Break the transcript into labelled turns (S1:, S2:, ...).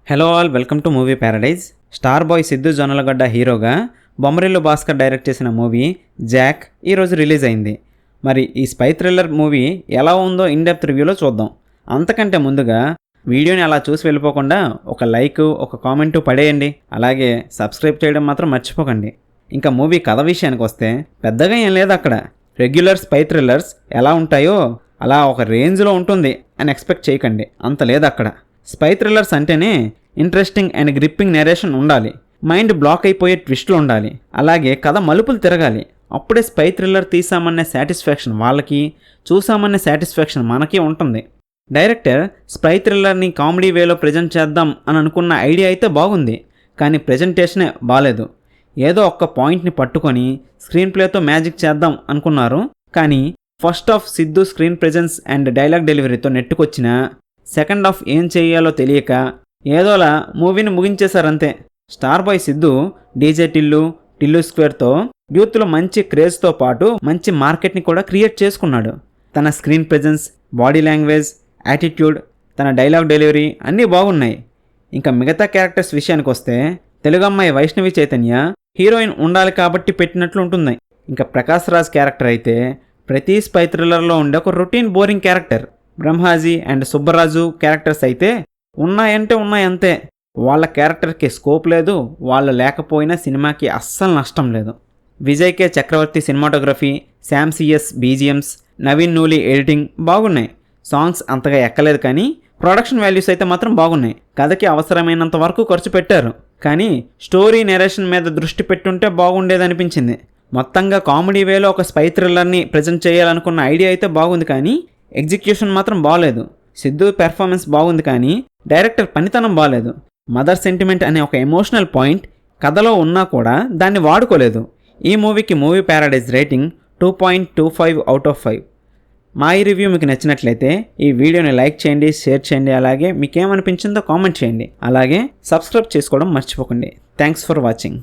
S1: Hello all, welcome to movie Paradise. Star boy Siddhu Jonnalagadda హీరోగా Bommarillu Bhaskar direct చేసిన movie Jack ఈరోజు release అయింది. మరి ఈ స్పై థ్రిల్లర్ మూవీ ఎలా ఉందో ఇన్ డెప్త్ రివ్యూలో చూద్దాం. అంతకంటే ముందుగా వీడియోని అలా చూసి వెళ్ళిపోకుండా ఒక లైక్, ఒక కామెంటు పడేయండి. అలాగే సబ్స్క్రైబ్ చేయడం మాత్రం మర్చిపోకండి. ఇంకా మూవీ కథ విషయానికి వస్తే పెద్దగా ఏం లేదు. అక్కడ రెగ్యులర్ స్పై థ్రిల్లర్స్ ఎలా ఉంటాయో అలా ఒక రేంజ్లో ఉంటుంది అని ఎక్స్పెక్ట్ చేయకండి. అంత లేదు అక్కడ. స్పై థ్రిల్లర్స్ అంటేనే ఇంట్రెస్టింగ్ అండ్ గ్రిప్పింగ్ నెరేషన్ ఉండాలి, మైండ్ బ్లాక్ అయిపోయే ట్విస్టులు ఉండాలి, అలాగే కథ మలుపులు తిరగాలి. అప్పుడే స్పై థ్రిల్లర్ తీసామనే సాటిస్ఫాక్షన్ వాళ్ళకి, చూసామనే సాటిస్ఫాక్షన్ మనకి ఉంటుంది. డైరెక్టర్ స్పై థ్రిల్లర్ని కామెడీ వేలో ప్రజెంట్ చేద్దాం అని అనుకున్న ఐడియా అయితే బాగుంది, కానీ ప్రజెంటేషనే బాలేదు. ఏదో ఒక్క పాయింట్ని పట్టుకొని స్క్రీన్ ప్లేతో మ్యాజిక్ చేద్దాం అనుకున్నారు. కానీ first half Siddhu screen presence and dialogue డెలివరీతో నెట్టుకొచ్చిన సెకండ్ హాఫ్ ఏం చేయాలో తెలియక ఏదోలా మూవీని ముగించేశారంతే. Star boy Siddhu DJ Tillu స్క్వేర్తో యూత్లో మంచి క్రేజ్తో పాటు మంచి మార్కెట్ని కూడా క్రియేట్ చేసుకున్నాడు. తన screen presence, body language, attitude, తన డైలాగ్ డెలివరీ అన్నీ బాగున్నాయి. ఇంకా మిగతా క్యారెక్టర్స్ విషయానికి వస్తే తెలుగు అమ్మాయి వైష్ణవి చైతన్య హీరోయిన్ ఉండాలి కాబట్టి పెట్టినట్లు ఉంటుంది. ఇంకా ప్రకాష్ రాజ్ క్యారెక్టర్ అయితే ప్రతి స్పై థ్రిల్లర్లో ఉండే ఒక routine boring character. Brahmaji and Subbaraju characters అయితే ఉన్నాయంటే ఉన్నాయంతే. వాళ్ళ క్యారెక్టర్కి స్కోప్ లేదు, వాళ్ళు లేకపోయినా సినిమాకి అస్సలు నష్టం లేదు. Vijay K Chakravarthy cinematography, Sam CS BGMs, Naveen Nooli editing బాగున్నాయి. సాంగ్స్ అంతగా ఎక్కలేదు, కానీ ప్రొడక్షన్ వాల్యూస్ అయితే మాత్రం బాగున్నాయి. కథకి అవసరమైనంత వరకు ఖర్చు పెట్టారు, కానీ స్టోరీ నెరేషన్ మీద దృష్టి పెట్టుంటే బాగుండేదనిపించింది. మొత్తంగా కామెడీ వేలో ఒక స్పై థ్రిల్లర్ని ప్రజెంట్ చేయాలనుకున్న ఐడియా అయితే బాగుంది, కానీ ఎగ్జిక్యూషన్ మాత్రం బాగలేదు. సిద్ధు పెర్ఫార్మెన్స్ బాగుంది, కానీ డైరెక్టర్ పనితనం బాగలేదు. మదర్ సెంటిమెంట్ అనే ఒక ఎమోషనల్ పాయింట్ కథలో ఉన్నా కూడా దాన్ని వాడుకోలేదు. ఈ మూవీకి movie Paradise rating 2.25 out of 5. మా ఈ రివ్యూ మీకు నచ్చినట్లయితే ఈ వీడియోని లైక్ చేయండి, షేర్ చేయండి, అలాగే మీకేమనిపించిందో కామెంట్ చేయండి. అలాగే సబ్స్క్రైబ్ చేసుకోవడం మర్చిపోకండి. Thanks for watching.